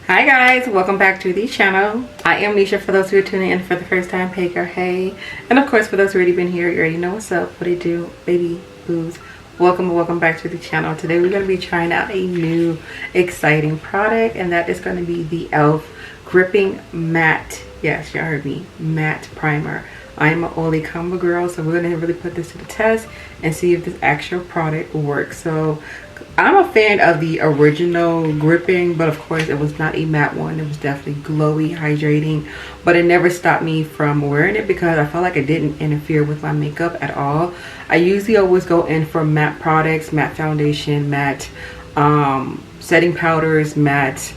Hi guys, welcome back to the channel. I am Nisha. For those who are tuning in for the first time, hey girl, hey. And of course, for those who already been here, you already know what's up, what I do, baby boos. Welcome back to the channel. Today we're going to be trying out a new exciting product, and that is going to be the e.l.f. Gripping Matte, yes, you heard me, matte primer. I am an oily combo girl, so we're going to really put this to the test and see if this actual product works. So I'm a fan of the original gripping, but of course it was not a matte one. It was definitely glowy, hydrating, but it never stopped me from wearing it because I felt like it didn't interfere with my makeup at all. I usually always go in for matte products, matte foundation, matte setting powders, matte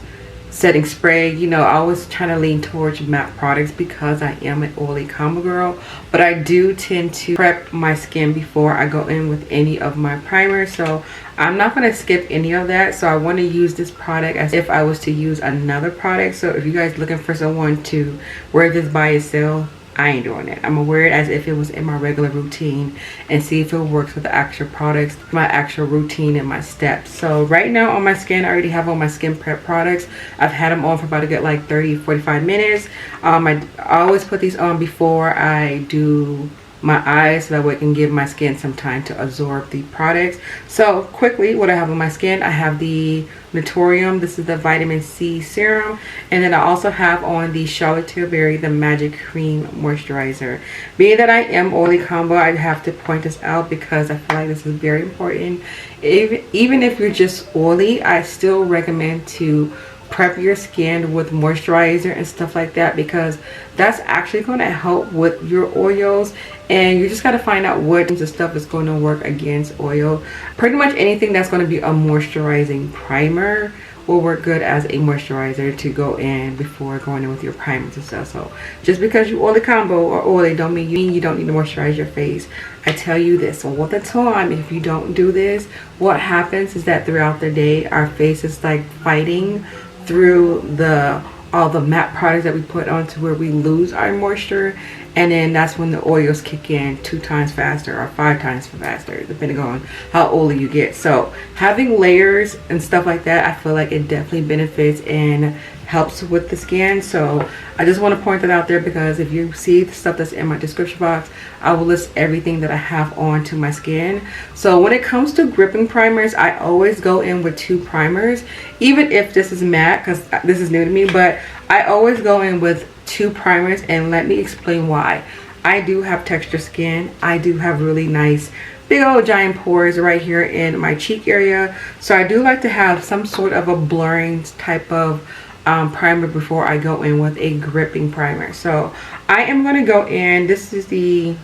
setting spray. You know, I always trying to lean towards matte products because I am an oily combo girl, but I do tend to prep my skin before I go in with any of my primers, so I'm not going to skip any of that. So I want to use this product as if I was to use another product. So if you guys looking for someone to wear this by itself, I ain't doing it. I'm gonna wear it as if it was in my regular routine and see if it works with the actual products, my actual routine and my steps. So right now on my skin, I already have all my skin prep products. I've had them on for about a good like 30-45 minutes. I always put these on before I do my eyes, so that way I can give my skin some time to absorb the products. So quickly, what I have on my skin, I have the Naturium. This is the vitamin C serum, and then I also have on the Charlotte Tilbury, the Magic Cream Moisturizer. Being that I am oily combo, I have to point this out because I feel like this is very important. Even if you're just oily, I still recommend to prep your skin with moisturizer and stuff like that, because that's actually going to help with your oils. And you just got to find out what the stuff is going to work against oil. Pretty much anything that's going to be a moisturizing primer will work good as a moisturizer to go in before going in with your primers and stuff. So just because you oily combo or oily don't mean you don't need to moisturize your face. I tell you this all the time, if you don't do this, what happens is that throughout the day our face is like fighting through all the matte products that we put on to where we lose our moisture, and then that's when the oils kick in 2 times faster or 5 times faster, depending on how oily you get. So having layers and stuff like that, I feel like it definitely benefits and helps with the skin. So I just want to point that out there, because if you see the stuff that's in my description box, I will list everything that I have on to my skin. So when it comes to gripping primers, I always go in with 2 primers, even if this is matte, because this is new to me, but I always go in with 2 primers, and let me explain why. I do have texture skin. I do have really nice big old giant pores right here in my cheek area, so I do like to have some sort of a blurring type of primer before I go in with a gripping primer. So I am going to go in, this is the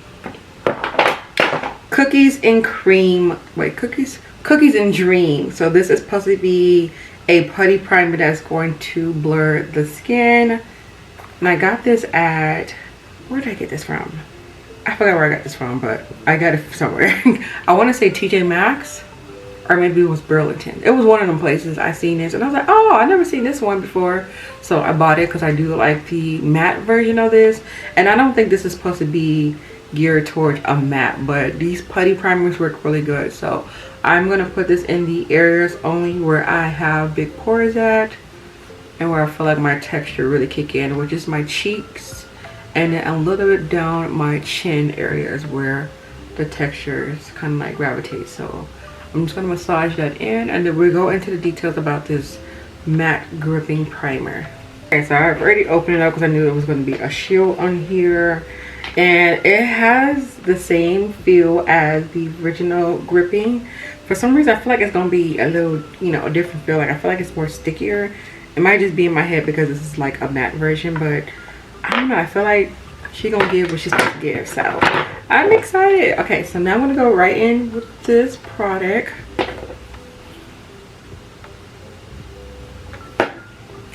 Cookies and Cream, wait, Cookies and Dream. So this is supposed to be a putty primer that's going to blur the skin. And I got this at, where did I get this from? I forgot where I got this from, but I got it somewhere. I want to say TJ Maxx, or maybe it was Burlington. It was one of them places. I seen this and I was like, oh, I never seen this one before. So I bought it because I do like the matte version of this. And I don't think this is supposed to be geared towards a matte, but these putty primers work really good. So I'm going to put this in the areas only where I have big pores at and where I feel like my texture really kick in, which is my cheeks and then a little bit down my chin areas where the textures kind of like gravitate. So I'm just going to massage that in, and then we'll go into the details about this matte gripping primer. Okay, so I've already opened it up because I knew it was going to be a shield on here, and it has the same feel as the original gripping. For some reason I feel like it's going to be a little, you know, a different feel. Like I feel like it's more stickier. It might just be in my head because this is like a matte version, but I don't know, I feel like she gonna give what she's supposed to give, so I'm excited. Okay, so now I'm gonna go right in with this product.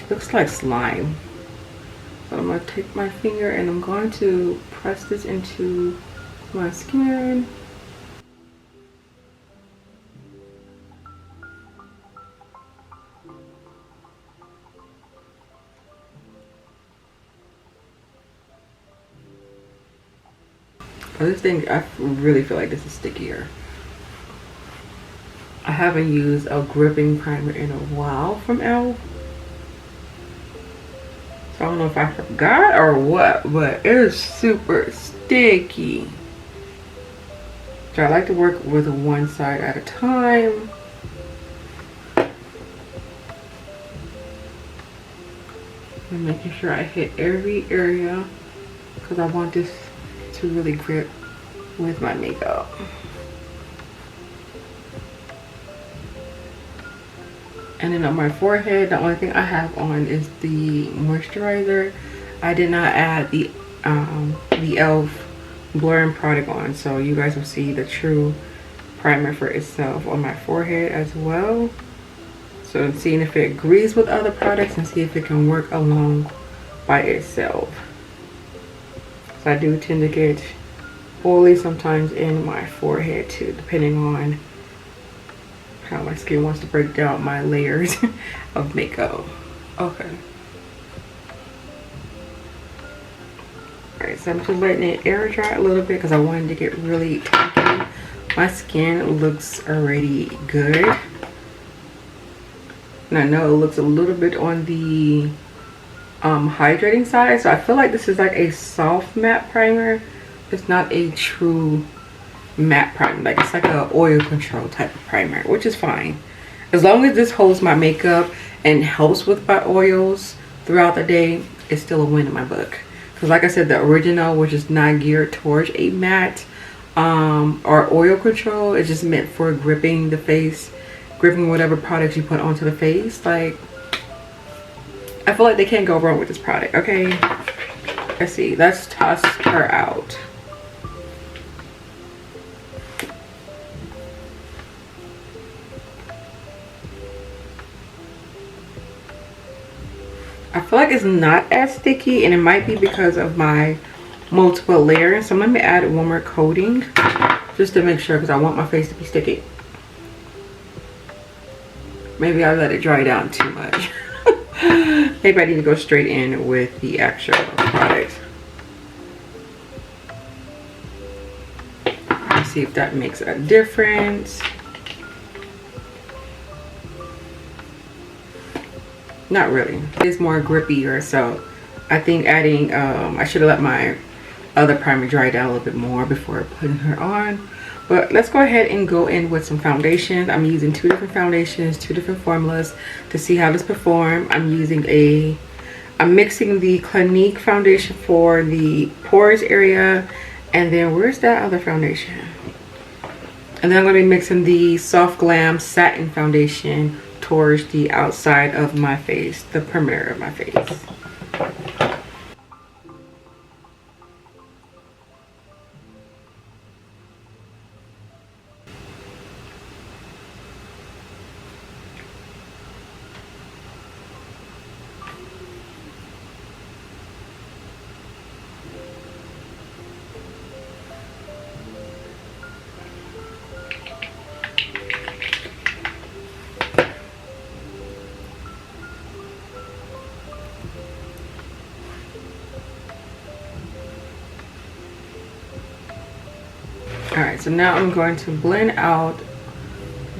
Looks like slime. So I'm gonna take my finger and I'm going to press this into my skin. This thing, I really feel like this is stickier. I haven't used a gripping primer in a while from e.l.f. I don't know if I forgot or what, but it is super sticky. So I like to work with one side at a time. And making sure I hit every area because I want this to really grip with my makeup. And then on my forehead, the only thing I have on is the moisturizer. I did not add the e.l.f. blurring product on, so you guys will see the true primer for itself on my forehead as well. So I'm seeing if it agrees with other products and see if it can work along by itself. So I do tend to get oily sometimes in my forehead too, depending on how my skin wants to break down my layers of makeup. Okay. Alright, so I'm just letting it air dry a little bit because I wanted to get really tacky. My skin looks already good. And I know it looks a little bit on the hydrating side. So I feel like this is like a soft matte primer. It's not a true matte primer. Like it's like a oil control type of primer, which is fine. As long as this holds my makeup and helps with my oils throughout the day, it's still a win in my book. Because like I said, the original, which is not geared towards a matte or oil control, it's just meant for gripping the face, gripping whatever products you put onto the face. Like, I feel like they can't go wrong with this product. Okay, let's see, let's toss her out. I feel like it's not as sticky, and it might be because of my multiple layers. So let me add one more coating just to make sure, because I want my face to be sticky. Maybe I let it dry down too much. Maybe I need to go straight in with the actual product. Let's see if that makes a difference. Not really. It's more grippier, so I think adding I should have let my other primer dry down a little bit more before putting her on. But let's go ahead and go in with some foundations. I'm using two different foundations, two different formulas to see how this perform. I'm mixing the Clinique foundation for the pores area, and then where's that other foundation? And then I'm going to be mixing the Soft Glam Satin foundation towards the outside of my face, the perimeter of my face. Alright, so now I'm going to blend out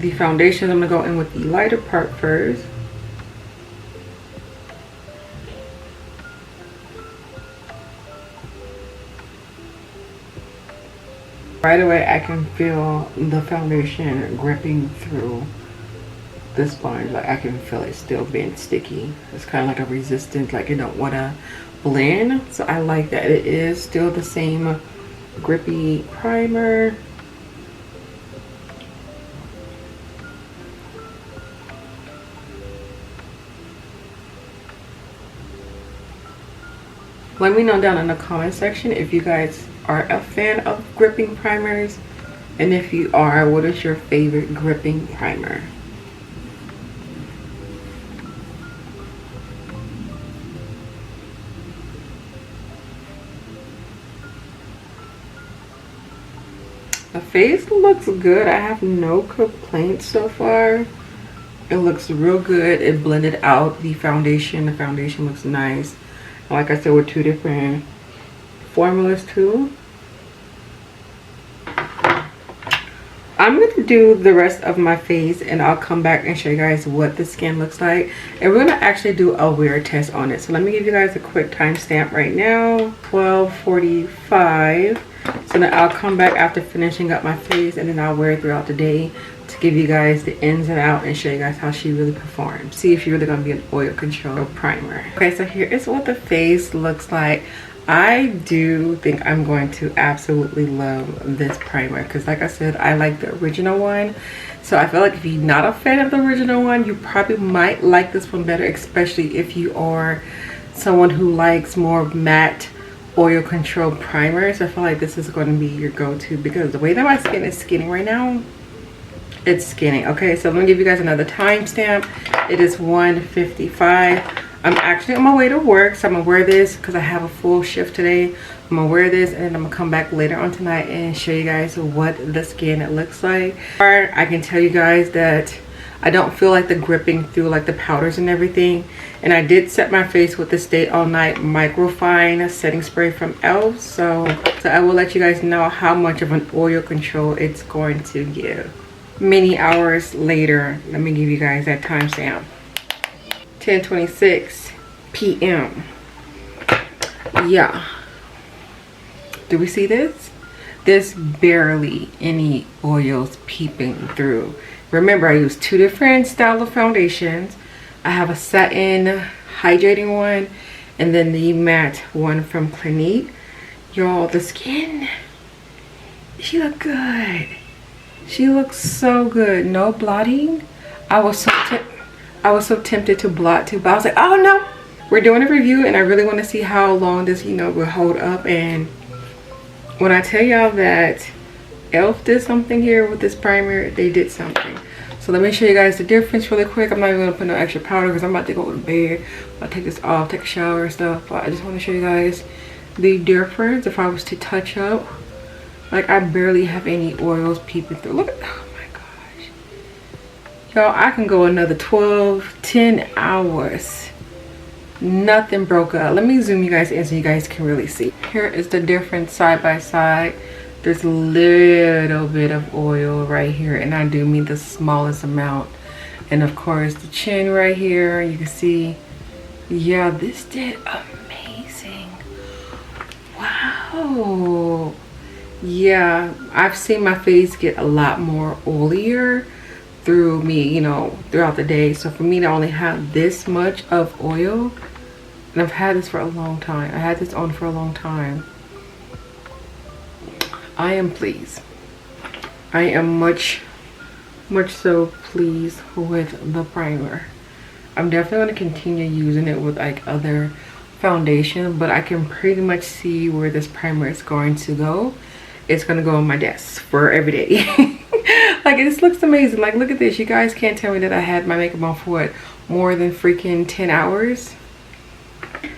the foundation. I'm going to go in with the lighter part first. Right away I can feel the foundation gripping through the sponge. Like I can feel it still being sticky. It's kind of like a resistance, like it don't want to blend. So I like that it is still the same grippy primer. Let me know down in the comment section if you guys are a fan of gripping primers, and if you are, what is your favorite gripping primer? The face looks good. I have no complaints so far. It looks real good. It blended out the foundation. The foundation looks nice. Like I said, with two different formulas too. I'm gonna do the rest of my face and I'll come back and show you guys what the skin looks like, and we're gonna actually do a wear test on it. So let me give you guys a quick timestamp right now, 12:45. So then I'll come back after finishing up my face, and then I'll wear it throughout the day to give you guys the ins and out and show you guys how she really performs. See if she's really gonna be an oil control primer. Okay, so here is what the face looks like. I do think I'm going to absolutely love this primer because, like I said, I like the original one. So I feel like if you're not a fan of the original one, you probably might like this one better, especially if you are someone who likes more matte oil control primers. I feel like this is going to be your go-to because the way that my skin is skinning right now, it's skinning. Okay, so let me give you guys another timestamp. It is 1:55. I'm actually on my way to work, so I'm gonna wear this because I have a full shift today. I'm gonna wear this and then I'm gonna come back later on tonight and show you guys what the skin looks like. I can tell you guys that I don't feel like the gripping through like the powders and everything. And I did set my face with the Stay All Night Microfine setting spray from e.l.f. So I will let you guys know how much of an oil control it's going to give. Many hours later, let me give you guys that timestamp. 10:26 p.m. Yeah. Do we see this? There's barely any oils peeping through. Remember, I used two different style of foundations. I have a satin hydrating one and then the matte one from Clinique. Y'all, the skin, she look good. She looks so good. No blotting. I was so tempted to blot too, but I was like, oh no, we're doing a review and I really want to see how long this, you know, will hold up. And when I tell y'all that e.l.f. did something here with this primer, they did something. So let me show you guys the difference really quick. I'm not even gonna put no extra powder because I'm about to go to bed. I'll take this off, take a shower and stuff, but I just want to show you guys the difference if I was to touch up. Like, I barely have any oils peeping through. Look at, oh my gosh, y'all, I can go another 10 hours, nothing broke up. Let me zoom you guys in so you guys can really see. Here is the difference side by side. There's a little bit of oil right here, and I do mean the smallest amount. And of course the chin right here, you can see, yeah, this did amazing. Wow. Yeah, I've seen my face get a lot more oilier through me, you know, throughout the day. So for me to only have this much of oil, and I've had this for a long time. I had this on for a long time. I am pleased. I am much so pleased with the primer. I'm definitely going to continue using it with like other foundation, but I can pretty much see where this primer is going to go. It's going to go on my desk for every day. Like, this looks amazing. Like, look at this. You guys can't tell me that I had my makeup on for what, more than freaking 10 hours.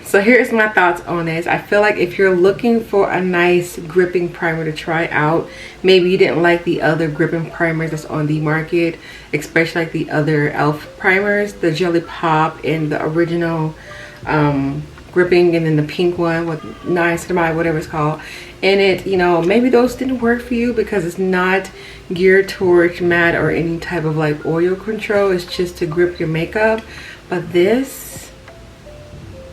So here's my thoughts on this. I feel like if you're looking for a nice gripping primer to try out, maybe you didn't like the other gripping primers that's on the market, especially like the other e.l.f. primers, the Jelly Pop and the original gripping, and then the pink one with niacinamide, whatever it's called. And it, you know, maybe those didn't work for you because it's not geared towards matte or any type of like oil control. It's just to grip your makeup. But this,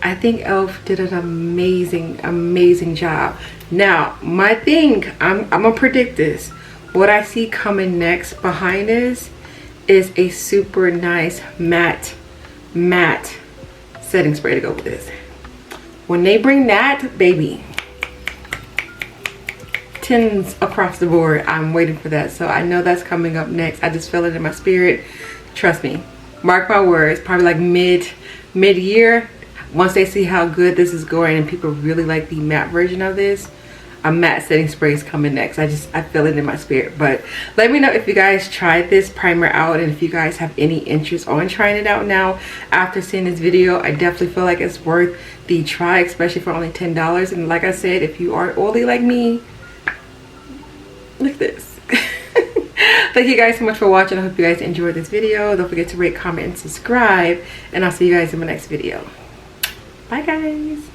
I think e.l.f. did an amazing job. Now, my thing, I'm gonna predict this. What I see coming next behind this is a super nice matte setting spray to go with this. When they bring that, baby, 10s across the board, I'm waiting for that. So I know that's coming up next. I just feel it in my spirit. Trust me, mark my words, probably like mid-year, once they see how good this is going and people really like the matte version of this, a matte setting spray is coming next. I feel it in my spirit. But let me know if you guys tried this primer out and if you guys have any interest on trying it out now after seeing this video. I definitely feel like it's worth the try, especially for only $10. And like I said, if you are oily like me, look at this. Thank you guys so much for watching. I hope you guys enjoyed this video. Don't forget to rate, comment, and subscribe, and I'll see you guys in my next video. Bye guys.